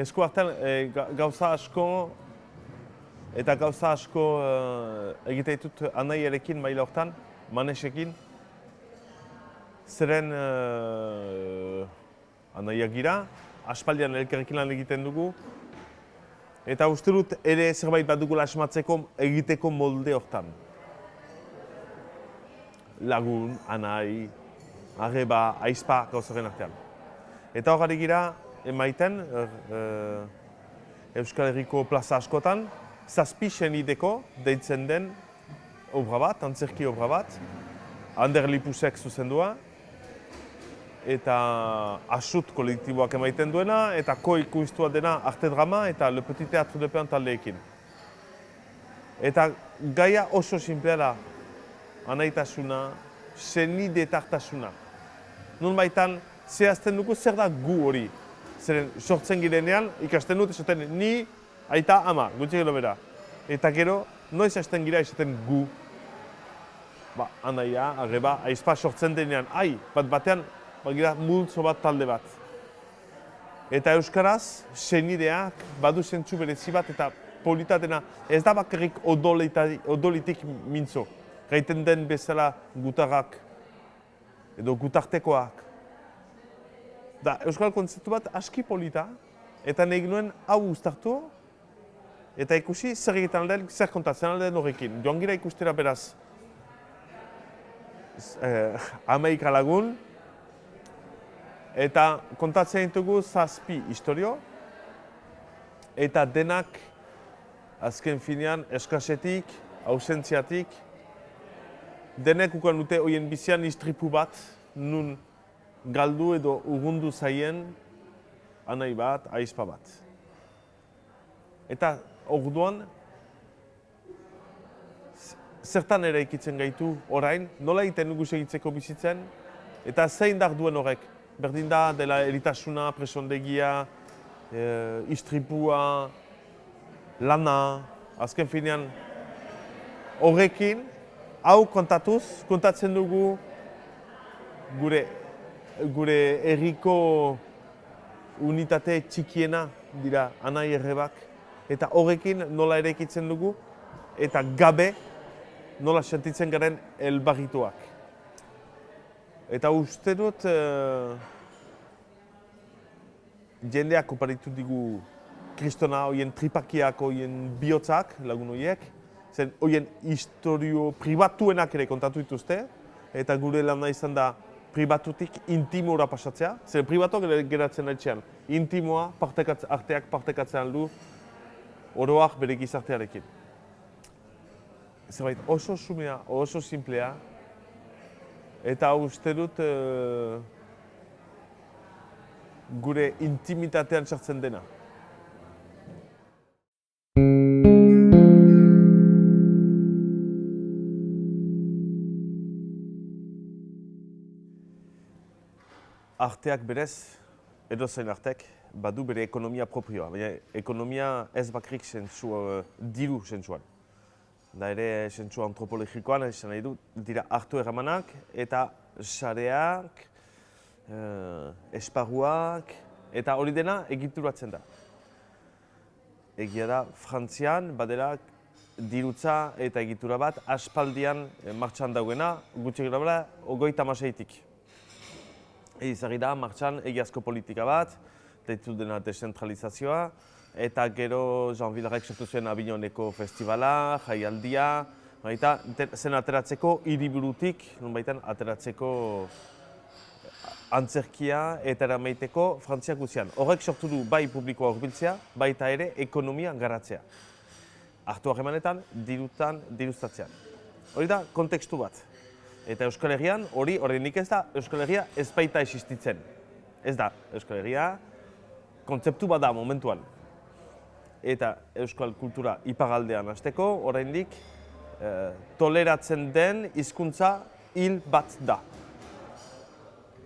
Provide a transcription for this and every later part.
Esku artean gauza asko eta gauza asko egite ditut anaiarekin maila hortan, Manesekin. Zeren anaiak gira, aspaldian elkarrekin lan egiten dugu. Eta uste dut ere zerbait bat dugula asmatzeko egiteko molde hortan. Lagun, anai, arreba, aizpa gauzaren artean. Eta horari gira emaiten Euskal Herriko plaza askotan, 7 senideko deitzen den obra bat, antzerki obra bat, Ander Lipusek zuzendua, eta Asut kolektiboak emaiten duena, eta ko-ikuistua dena Arte Drama eta Le Petit Théâtre de Pain taldeekin. Eta gaia oso simplea da, anaitasuna, senidetartasuna. Nun baitan, zehazten dugu zer da gu hori. Zeren, sortzen girenean, ikasten dut esaten ni, aita, ama, gutxi gero bera. Eta gero, noiz hasten gira esaten gu. Anaia, arreba, aizpa sortzen denean, batean, gira multzo bat talde bat. Eta euskaraz, senideak badu zentzu berezi bat eta politatena ez da bakarrik odolitik mintzo. Gaiten den bezala gutarrak edo gutartekoak. Da, euskal kontzeptu bat aski polita eta nahi nuen hau uztartu eta ikusi zer egiten alden, zer kontatzen alden horrekin. Joan gira ikustera beraz 11 lagun, eta kontatzen ditugu 7 istorio, eta denak azken finean eskasetik, ausentziatik, denek ukan dute horien bizian istripu bat, nun galdu edo urrundu zaien anai bat, aizpa bat. Eta orduan, zertan ere ikitzen gaitu orain, nola egiten dugu segitzeko bizitzen, eta zein dar duen horrek. Berdin da, dela eritasuna, presondegia, istripua, lana, azken finean horrekin, hau kontatzen dugu gure herriko unitate txikiena dira anai errebak, eta horrekin nola ere ikitzen dugu, eta gabe nola sentitzen garen elbarrituak. Eta uste dut jendeak oparitu digu kristona, horien tripakiak, horien bihotzak, lagun horiek, zen horien historio pribatuenak ere kontatu dituzte, eta gure lana izan da pribatutik intimora pasatzea, zen pribatuak geratzen etxean, intimoa arteak partekatzen du oroak bere gizartearekin. Zerbait oso sumea, oso simplea, eta uste dut gure intimitatean sartzen dena. Arteak berez, edozein artek, badu bere ekonomia propioa, baina ekonomia ez bakrik diru zentzuan. Da ere, zentzu antropologikoan, esan nahi du, dira hartu erramanak eta sareak, esparruak, eta hori dena egituratzen da. Egia da, Frantzian badela dirutza eta egitura bat aspaldian martxan dagoena, gutxi gara bera, 36-tik. Izari da, martxan egiazko politika bat, deitu dena deszentralizazioa, eta gero Jean Villarrek sortu zuen Avignoneko festivala, jaialdia, zen ateratzeko hiriburutik, nonbaitan ateratzeko antzerkia eta eramaiteko Frantziak guztian. Horrek sortu du bai publikoa hurbiltzea, baita ere ekonomia garatzea. Hartu harremanetan, diruztatzean. Hori da kontekstu bat. Eta Euskal Herrian, oraindik ez da, Euskal Herria ez baita existitzen. Ez da, Euskal Herria kontzeptu bat da momentuan. Eta euskal kultura ipagaldean hasteko, oraindik toleratzen den hizkuntza hil bat da.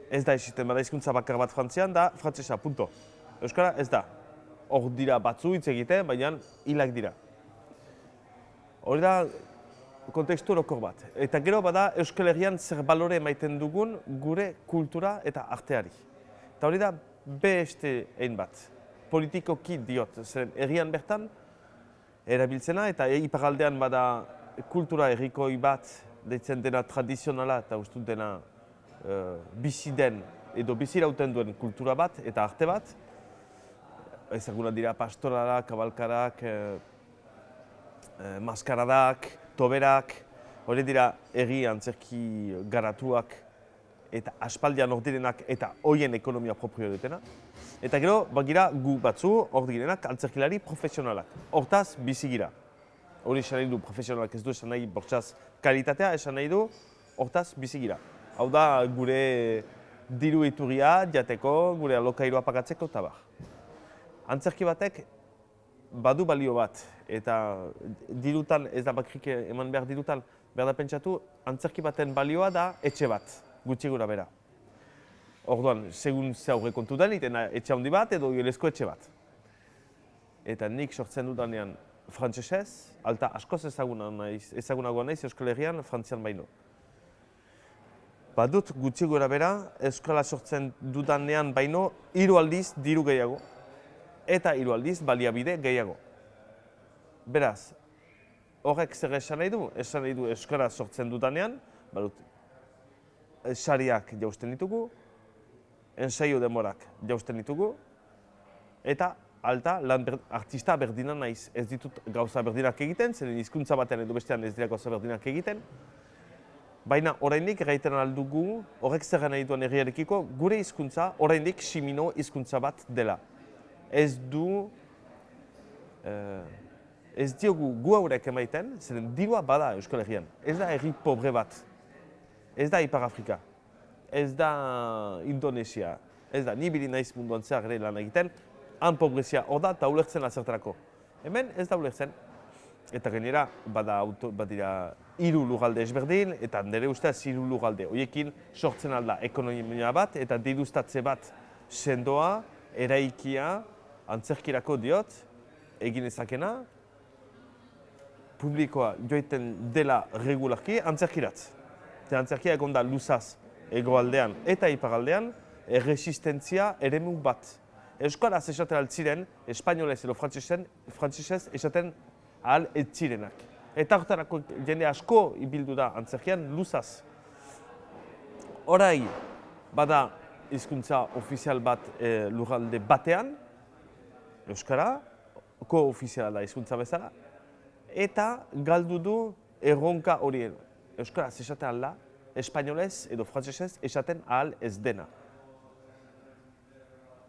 Ez da existen bada hizkuntza bakar bat Frantzian, da frantsesa, punto. Euskara ez da. Hor dira batzu hitz egiten, baina hilak dira. Hori da kontekstu orokor bat. Eta gero bada Euskal Herrian zer balore emaiten dugun gure kultura eta arteari. Eta hori da beste ein bat. politikoki diot, zeren herrian bertan erabiltzena, eta iparaldean bada kultura herrikoi bat, deitzen dena tradizionala, eta uste dena bizi den, edo bizirauten duen kultura bat, eta arte bat. Ezaguna dira pastoralak, kabalkarak, maskaradak, toberak, hori dira herri antzerki garatuak, eta aspaldian hor direnak eta hoien ekonomia proprio dutena. Eta gero, bagira gu batzu hor direnak antzerkilari profesionalak. Hortaz, bizi gira. Hori esan nahi du profesionalak ez du esan nahi bortxaz kalitatea, esan nahi du hortaz bizi gira. Hau da gure diru iturria jateko, gure alokairua pagatzeko eta bar. Antzerki batek badu balio bat, eta dirutan, ez da bakrik eman behar dirutan, behar da pentsatu, antzerki baten balioa da etxe bat. Gutxi gura bera. Orduan, segun ze aurrekontu den, itena etxe handi bat edo gelezko etxe bat. Eta nik sortzen dudanean frantsesez, alta askoz ezagunagoa naiz Euskal Herrian frantzian baino. Badut gutxi gura bera, eskola sortzen dudanean baino 3 aldiz diru gehiago eta 3 aldiz baliabide gehiago. Beraz, horrek zer esan nahi du? Esan nahi du eskola sortzen dudanean, badut, sariak jausten ditugu, ensaio demorak jausten ditugu, eta alta artista berdina naiz. Ez ditut gauza berdinak egiten, zeren hizkuntza batean edo bestean ez dira gauza berdinak egiten. Baina oraindik gaiten aldugu, horrek zer nahi duen herriarekiko, gure hizkuntza oraindik simino hizkuntza bat dela. Ez diogu gu haurek emaiten, zeren dirua bada Euskal Herrian. Ez da herri pobre bat. Ez da Ipar Afrika, ez da Indonesia, ez da nibili naiz munduan zehar ere lan egiten, han pobrezia hor da eta ulertzen azertarako. Hemen ez da ulertzen. Eta gainera, badira 3 lurralde ezberdin, eta nire ustez 3 lurralde. Horiekin sortzen alda ekonomia bat eta dirustatze bat sendoa, eraikia, antzerkirako diot, egin ezakena, publikoa joiten dela regularki antzerkiratz. Eta antzerkia egon da luzaz egoaldean eta iparaldean erresistentzia eremu bat. Euskaraz esaten altziren, espainolez edo frantsesez esaten ahal etzirenak. Eta horretarako jende asko ibildu da antzerkian luzaz. Horai, bada hizkuntza ofizial bat lurralde batean, Euskara, ko-ofiziala da hizkuntza bezala, eta galdu du erronka horien. Euskaraz esaten ahal da, espainolez edo frantsesez esaten ahal ez dena.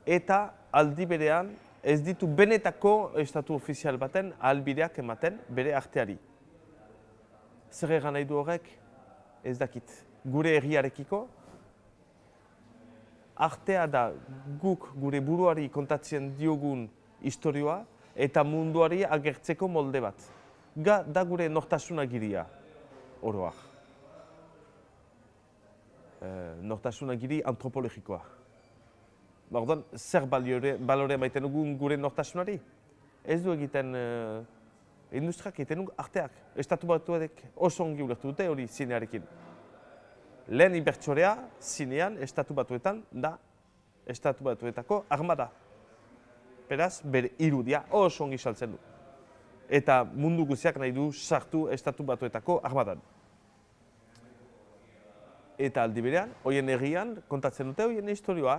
Eta aldi berean ez ditu benetako estatu ofizial baten ahalbideak ematen bere arteari. Zer egan nahi du horrek? Ez dakit. Gure herriarekiko, artea da guk gure buruari kontatzen diogun istorioa eta munduari agertzeko molde bat. Da gure nortasunagiria. Oroak. Nortasunagiri antropologikoa. Orduan, zer balore maiten dugu gure nortasunari? Ez du egiten industriak egiten dugu arteak. Estatu batuek oso ongi ulertu dute hori zinearekin. Lehen inbertsorea zinean estatu batuetan da estatu batuetako armada. Beraz, bere irudia oso ongi saltzen du. Eta mundu guztiak nahi du sartu estatu batuetako armadan. Eta aldi berean, horien herrian kontatzen dute horien historioa.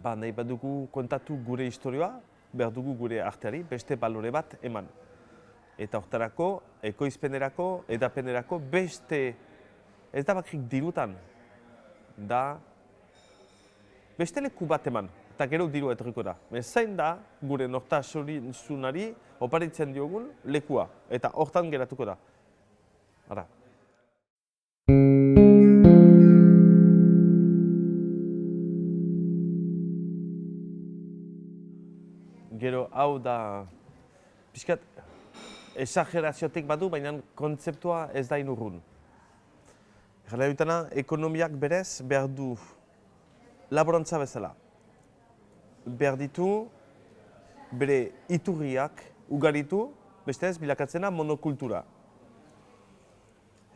Nahi badugu kontatu gure historioa, behar dugu gure arteari beste balore bat eman. Eta horretarako, ekoizpenerako, edapenerako beste, ez da bakrik dirutan, da beste leku bat eman, eta gero diru etorriko da. Zain da gure nortasunari oparitzen diogun lekua, eta hortan geratuko da. Ara. Gero hau da, pixkat, esageraziotik badu, baina kontzeptua ez da inurrun. Jala dutena, ekonomiak berez behar du laborantza bezala. Behar ditu bere iturriak ugaritu, beste ez bilakatzena monokultura.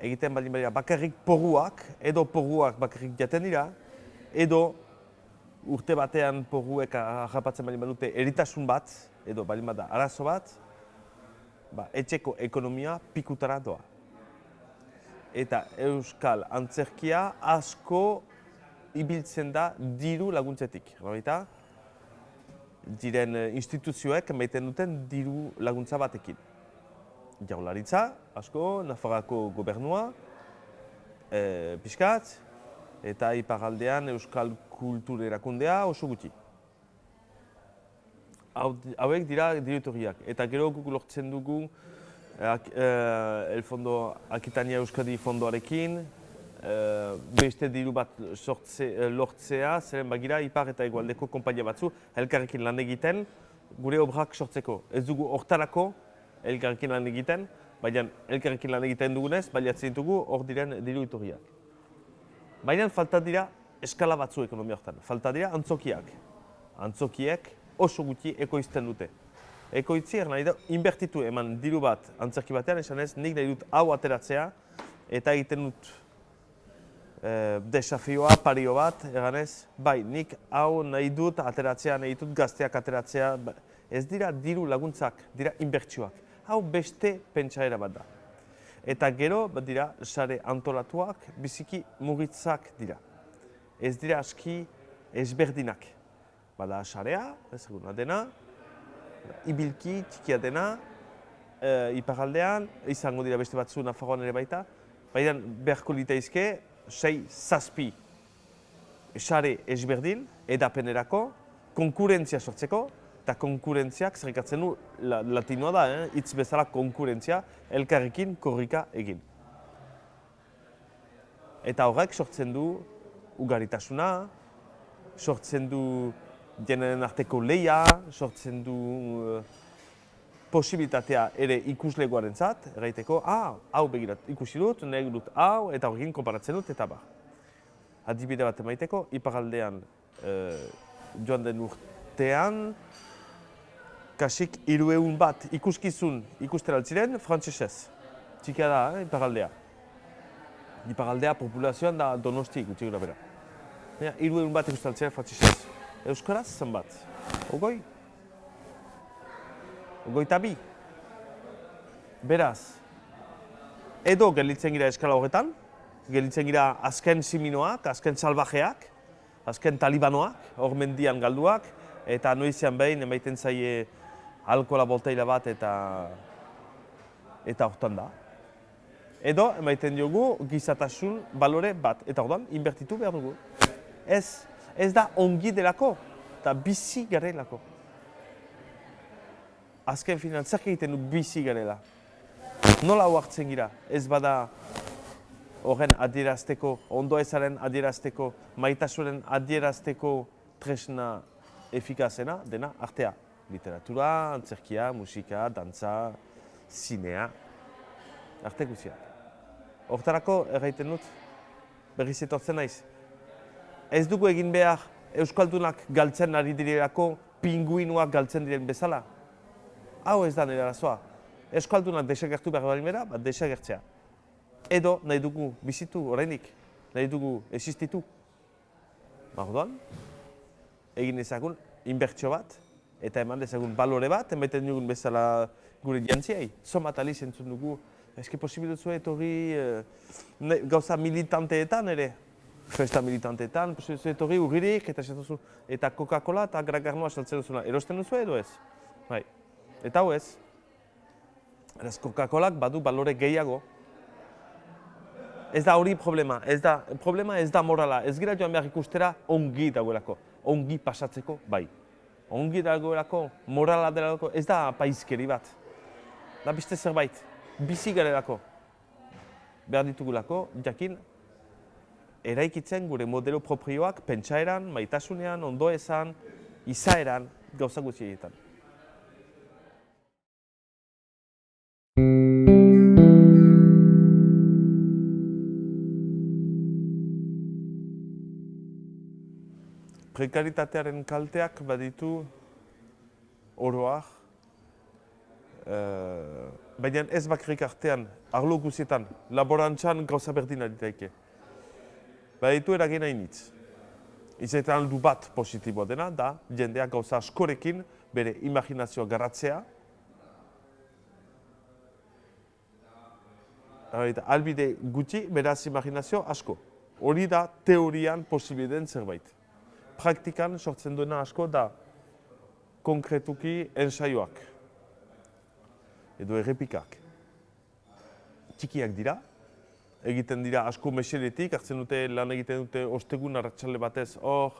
Egiten baldin badira bakarrik porruak, edo porruak bakarrik jaten dira, edo urte batean porruek harrapatzen bali badute eritasun bat, edo bali bada arazo bat, etxeko ekonomia pikutara doa. Eta euskal antzerkia asko ibiltzen da diru laguntzetik. Eta diren instituzioek emaiten duten diru laguntza batekin. Jaurlaritza, asko, Nafarroako gobernua, pixkat, eta iparraldean euskal kultur erakundea oso gutxi. Hauek dira dirutorriak. Eta gero guk lortzen dugu El Fondo Akitania Euskadi fondoarekin, beste diru bat lortzea, zeren bagira ipar eta hegoaldeko konpainia batzu, elkarrekin lan egiten, gure obrak sortzeko. Ez dugu hortarako elkarrekin lan egiten, baina elkarrekin lan egiten dugunez, baliatzen ditugu hor diren diru iturriak. Baina falta dira eskala batzu ekonomia hortan, falta dira antzokiak. Antzokiek oso gutxi ekoizten dute. Ekoitzi nahi da, inbertitu eman diru bat antzerki batean, esan ez, nik nahi dut hau ateratzea, eta egiten dut desafioa, pario bat, eganez, bai, nik hau nahi dut ateratzea, nahi dut gazteak ateratzea, ez dira diru laguntzak, dira inbertsioak. Hau beste pentsaera bat da. Eta gero, dira, sare antolatuak, biziki mugitzak dira. Ez dira aski ezberdinak. Bada sarea, ezaguna dena, ibilki txikia dena, iparraldean, izango dira beste batzu Nafarroan ere baita, baina beharko litaizke 6-7 sare ezberdin, edapenerako, konkurentzia sortzeko, eta konkurentziak zerrikatzen du latinoa da, hitz bezala konkurentzia, elkarrekin korrika egin. Eta horrek sortzen du ugaritasuna, sortzen du generen arteko lehia, sortzen du posibilitatea ere ikuslegoaren zat, erraiteko, hau begirat ikusi dut, nahi dut hau, eta horrekin konparatzen dut, eta bar. Adibide bat emaiteko, iparraldean joan den urtean, kasik 300 bat ikuskizun ikusten altziren, frantsesez. Txikia da, iparraldea. Iparraldea populazioan da Donosti gutxi gura bera. 300 bat ikusten altziren, frantsesez. Euskaraz zenbat? Ogoi? Ogoita bi? Beraz, edo gelditzen gira eskala horretan, gelditzen gira azken siminoak, azken salvajeak, azken talibanoak, hor mendian galduak, eta noizean behin emaiten zaie alkohola bolteila bat eta hortan da. Edo emaiten diogu gizatasun balore bat, eta orduan inbertitu behar dugu. Ez da ongi delako, eta bizi garelako. Azken finan, zer egiten du bizi garela? Nola hartzen gira? Ez bada horren adierazteko, ondoezaren adierazteko, maitasunen adierazteko tresna efikazena, dena artea. Literatura, antzerkia, musika, dantza, zinea, arte guziak. Hortarako erraiten dut, berriz etortzen naiz. Ez dugu egin behar euskaldunak galtzen ari direlako pinguinoak galtzen diren bezala. Hau ez da nire arazoa. Euskaldunak desagertu behar bali bera, desagertzea. Edo nahi dugu bizitu orainik, nahi dugu existitu. Orduan, egin ezagun inbertsio bat, eta eman dezagun balore bat, emaiten dugun bezala gure jantziei. Zomat aliz entzun dugu, eski posibiluzu etorri gauza militanteetan ere. Festa militanteetan, etorri urririk, eta Coca-Cola eta Gragarnoa saltzen duzuna. Erosten duzu edo ez? Bai. Eta hau ez. Eraz, Coca-Colak badu balore gehiago. Ez da hori problema. Problema ez da morala. Ez gira joan behar ikustera ongi dagoelako. Ongi pasatzeko, bai. Ongi dagoelako, morala delako, ez da paizkeri bat. Da beste zerbait. Bizi garelako. Behar ditugulako, jakin, eraikitzen gure modelo propioak pentsaeran, maitasunean, ondoezan, izaeran, gauza gutxi egiten. Prekaritatearen kalteak baditu oroak, baina ez bakarrik artean, arlo guzietan, laborantzan gauza berdina ditaike. Baditu eragin hainitz. izaiten aldu bat positiboa dena, da jendeak gauza askorekin bere imaginazioa garatzea, eta albide gutxi, beraz imaginazio asko. Hori da teorian posible den zerbait. Praktikan sortzen duena asko da konkretuki ensaioak edo errepikak. Txikiak dira, egiten dira asko meseletik, hartzen dute lan egiten dute ostegun arratsalde batez hor,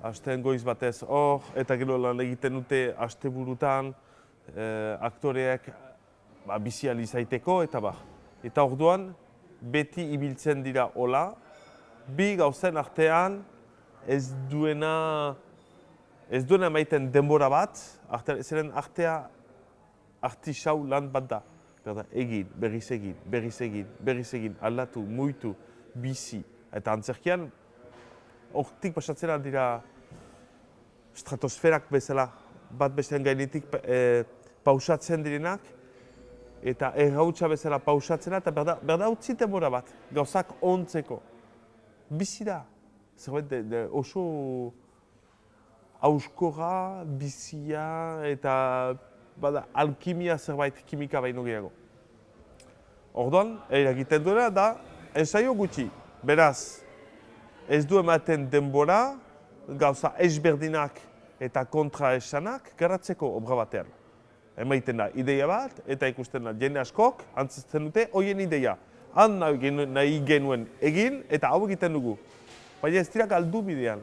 asteen goiz batez hor, eta gero lan egiten dute asteburutan aktoreak bizi ahal izaiteko eta bar. Eta orduan beti ibiltzen dira hola, bi gauzen artean ez duena emaiten denbora bat, zeren artea artisau lan bat da. Egin, berriz egin, berriz egin, berriz egin, aldatu, muitu, bizi. Eta antzerkian, hortik pasatzen dira stratosferak bezala, bat bestean gainetik pausatzen direnak, eta errautsa bezala pausatzena, eta berda utzi denbora bat, gauzak ontzeko. Bizi da, zerbait oso auskorra, bizia, eta alkimia zerbait kimika baino gehiago. Orduan, eragiten duena da, ensaio gutxi. Beraz, ez du ematen denbora, gauza ezberdinak eta kontra esanak garatzeko obra batean. Emaiten da ideia bat, eta ikusten da jende askok, antzesten dute, hoien ideia. Han nahi genuen egin, eta hau egiten dugu. Baina ez dira galdu bidean.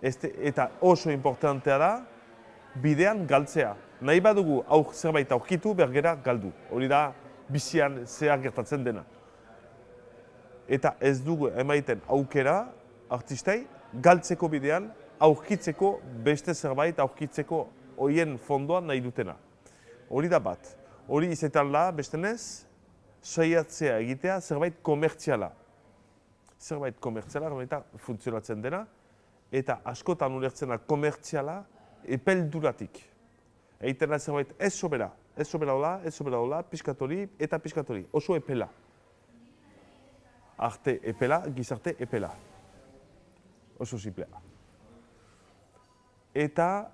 Eta oso importantea da, bidean galtzea. Nahi badugu zerbait aurkitu, bergera galdu. Hori da bizian zehar gertatzen dena. Eta ez dugu emaiten aukera artistei galtzeko bidean, aurkitzeko beste zerbait aurkitzeko horien fondoan nahi dutena. Hori da bat. Hori izaten da, bestenez, saiatzea egitea zerbait komertziala. Zerbait komertziala, eta funtzionatzen dena, eta askotan ulertzen da komertziala epelduratik. Egiten da zerbait ez sobera hola, piskatori eta piskatori, oso epela. Arte epela, gizarte epela. Oso simplea. Eta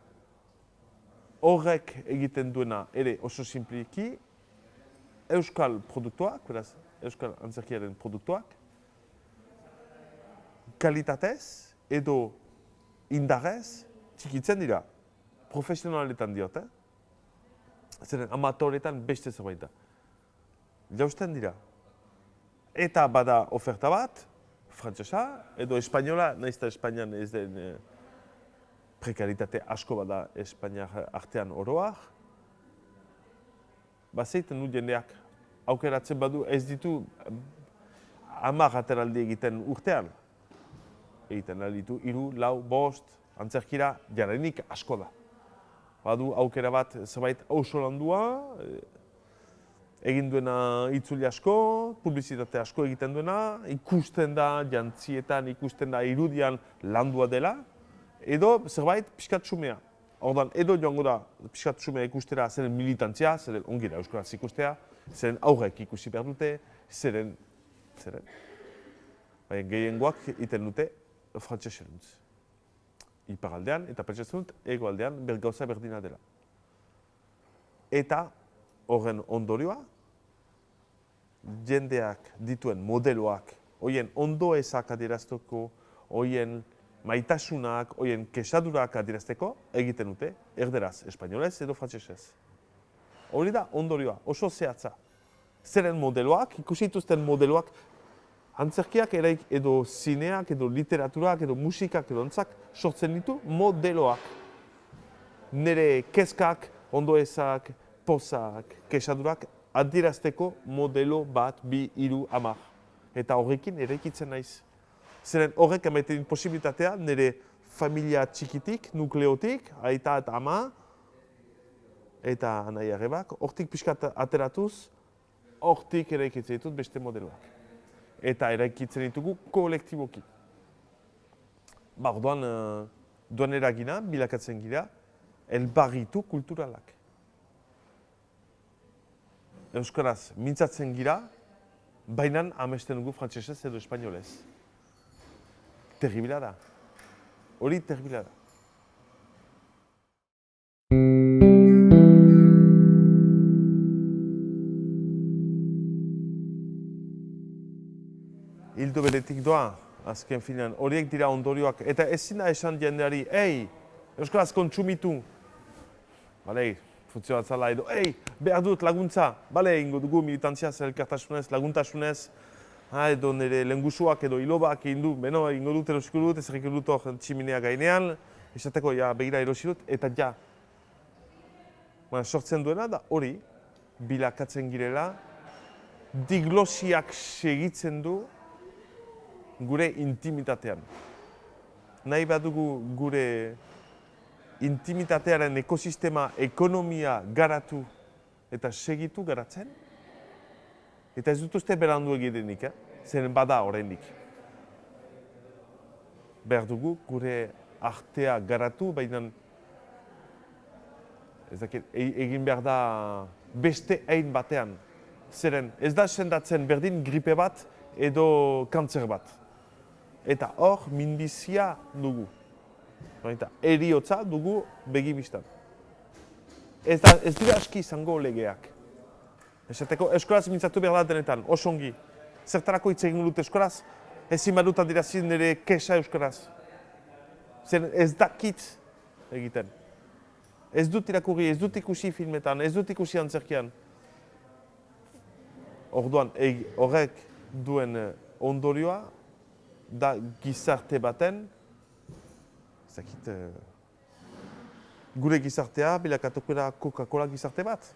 horrek egiten duena ere oso simpliki, euskal produktuak, beraz, euskal antzerkiaren produktuak, kalitatez edo indarrez txikitzen dira. Profesionaletan diot, zeren amatoretan beste zerbait da. Jausten dira. Eta bada oferta bat, frantsesa, edo espainola, nahiz eta Espainian ez den prekaritate asko bada Espainiar artean oroak. Zeiten du jendeak aukeratzen badu ez ditu 10 ateraldi egiten urtean. Egiten ditu 3, 4, 5, antzerkira jarenik asko da. Badu aukera bat zerbait oso landua, egin duena itzuli asko, publizitate asko egiten duena, ikusten da jantzietan, ikusten da irudian landua dela, edo zerbait pixkatsumea. Ordan edo joango da pixkatsumea ikustera zeren militantzia, zeren ongira euskaraz ikustea, zeren aurrek ikusi behar dute, zeren. Baina gehiengoak iten dute frantseseruntz. Iparaldean eta pentsatzen dut hegoaldean gauza berdina dela. Eta horren ondorioa, jendeak dituen modeloak, horien ondoezak adierazteko, horien maitasunak, horien kexadurak adierazteko, egiten dute erderaz, espainolez edo frantsesez. Hori da ondorioa, oso zehatza. Zeren modeloak, ikusi dituzten modeloak, antzerkiak edo zineak, edo literaturak, edo musikak, edo antzak sortzen ditu modeloak. Nire kezkak, ondoezak, pozak, kexadurak adierazteko modelo bat, 2, 3, 10. Eta horrekin eraikitzen naiz. Zeren horrek emaiten posibilitatea nire familia txikitik, nukleotik, aita eta ama, eta anai arrebak, hortik pixkat ateratuz, hortik eraikitzen ditut beste modeloak. Eta eraikitzen ditugu kolektiboki. Orduan, duan eragina, bilakatzen gira, elbarritu kulturalak. Euskaraz mintzatzen gira, baina amesten dugu frantsesez edo espainolez. terribila da. Hori terribila da. Hildo beretik doa, azken finean, horiek dira ondorioak. Eta ezin da esan jendeari, euskaraz kontsumitu. Bale, funtzionatzala edo, behar dut laguntza. Bale, ingo dugu militantziaz, elkartasunez, laguntasunez. Edo nire lengusuak edo hilobak egin du, beno, ingo dut erosiko dut, ez egin dut hor tximinea gainean. Esateko, begira erosi dut, eta ja. Sortzen duena da hori, bilakatzen girela, diglosiak segitzen du, gure intimitatean. Nahi badugu gure intimitatearen ekosistema, ekonomia garatu eta segitu garatzen. Eta ez dut uste berandu egidenik, zeren bada oraindik. Behar dugu gure artea garatu, baina egin behar da beste ein batean. Zeren ez da sendatzen berdin gripe bat edo kantzer bat. Eta hor, minbizia dugu. Eriotza dugu begibistan. Ez dira aski izango legeak. Esateko, eskoraz mintzatu behar da denetan, osongi. Zertarako hitz egin dut eskoraz, ezin badut adierazi nire kesa euskaraz. Zer ez dakit egiten. Ez dut irakurri, ez dut ikusi filmetan, ez dut ikusi antzerkian. Orduan, horrek duen ondorioa, da gizarte baten, ezakit, gure gizartea bilakatuko da Coca-Cola gizarte bat.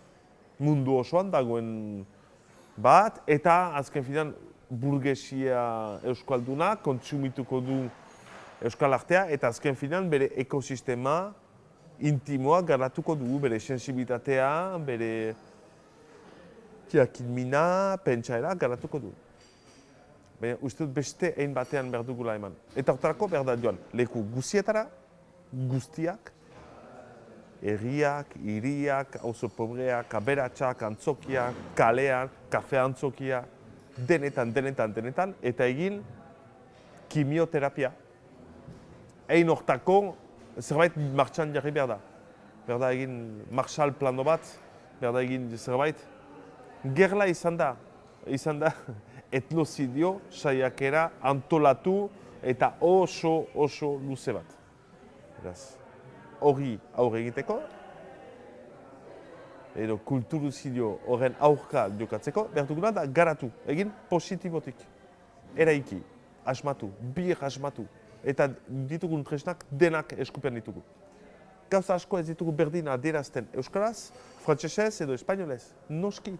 Mundu osoan dagoen bat, eta azken finean burgesia euskalduna kontsumituko du euskal artea, eta azken finean bere ekosistema intimoa garatuko dugu, bere sensibilitatea, bere jakinmina, pentsaera garatuko du. Baina uste dut beste ein batean behar dugula eman. Eta hortarako behar da joan, leku guzietara, guztiak, herriak, hiriak, auzo pobreak, aberatsak, antzokiak, kalean, kafe antzokia, denetan, eta egin kimioterapia. Ein hortako zerbait martxan jarri behar da. Behar da egin Marshall plano bat, behar da egin zerbait. Gerla izan da etnozidio saiakera antolatu eta oso luze bat. Beraz, hori aurre egiteko, edo kulturuzidio horren aurka jokatzeko, behar duguna da garatu, egin positibotik. Eraiki, asmatu, asmatu, eta ditugun tresnak denak eskupen ditugu. Gauza asko ez ditugu berdin adierazten euskaraz, frantsesez edo espainolez, noski.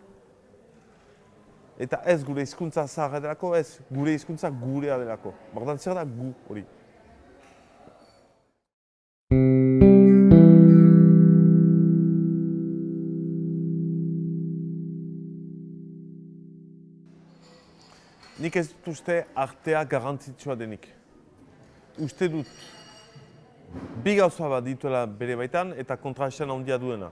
Eta ez gure hizkuntza zaharra delako, ez gure hizkuntza gurea delako. Ordan zer da gu hori. Nik ez dut uste artea garrantzitsua denik. Uste dut bi gauza bat dituela bere baitan eta kontraesan handia duena.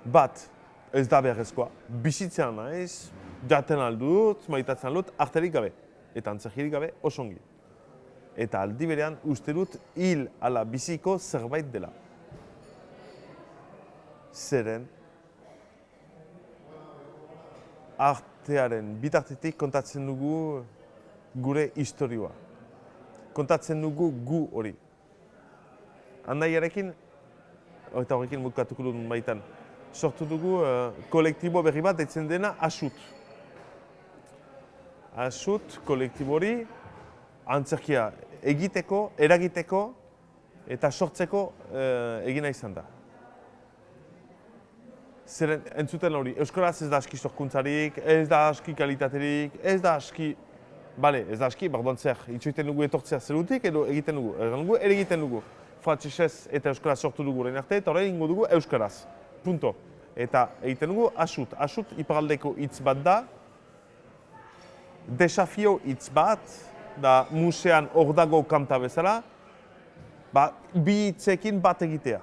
Bat, ez da beharrezkoa, bizitzean naiz, jaten aldut, maitatzen aldut, arterik gabe, eta antzerkirik gabe, osongi. Eta aldi berean, uste dut hil ala biziko zerbait dela. Zeren, artearen bitartetik kontatzen dugu gure historioa. Kontatzen dugu gu hori. Handaiarekin, eta horrekin bukatuko dut baitan, sortu dugu kolektibo berri bat deitzen dena Asut. Asut kolektibo hori antzerkia egiteko, eragiteko eta sortzeko egina izan da. Zeren entzuten hori, euskaraz ez da aski sorkuntzarik, ez da aski kalitaterik, ez da aski... Bale, ez da aski, bardoan zer, itxoiten dugu etortzea zerutik edo egiten dugu, ere egiten dugu. Frantsesez eta euskaraz sortu dugu orain arte, eta orain ingo dugu euskaraz. Punto. Eta egiten dugu Asut. Asut iparaldeko hitz bat da, desafio hitz bat, da musean hor dago kanta bezala, bi hitzekin bat egitea.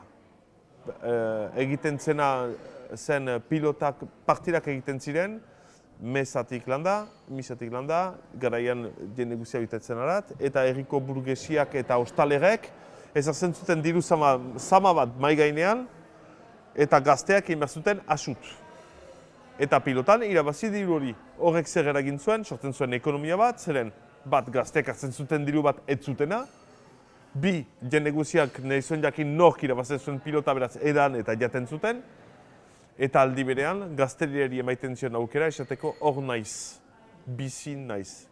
Egiten zen pilotak, partidak egiten ziren, mesatik landa, misatik landa, garaian jende guzia bitatzen arat, eta herriko burgesiak eta ostalerek ezartzen zuten diru sama bat mai gainean, eta gazteak egin behar zuten asut. Eta pilotan irabazi diru hori. Horrek zer eragin zuen, sortzen zuen ekonomia bat, zeren bat gazteak hartzen zuten diru bat ez zutena, bi jende guztiak nahi zuen jakin nork irabazten zuen pilota beraz edan eta jaten zuten, eta aldi berean gazteriari emaiten zion aukera esateko hor naiz, bizi naiz,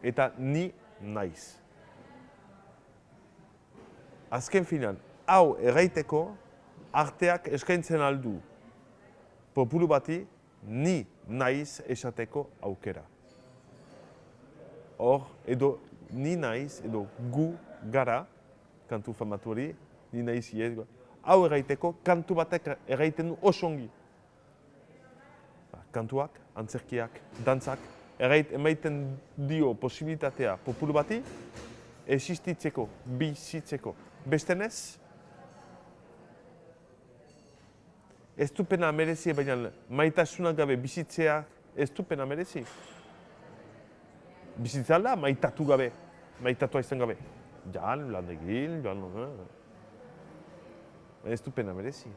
eta ni naiz. Azken finan, hau erraiteko arteak eskaintzen aldu populu bati ni naiz esateko aukera. Hor, edo ni naiz, edo gu gara, kantu famatu hori, ni naiz iez, hau erraiteko kantu batek erraiten du osongi. Kantuak, antzerkiak, dantzak, emaiten dio posibilitatea populu bati existitzeko, bizitzeko. Bestenez, ez du pena merezi, baina maitasunak gabe bizitzea ez du pena merezi. Bizitza da maitatu gabe, maitatua izan gabe. Jan, lan egin, ez du pena merezi.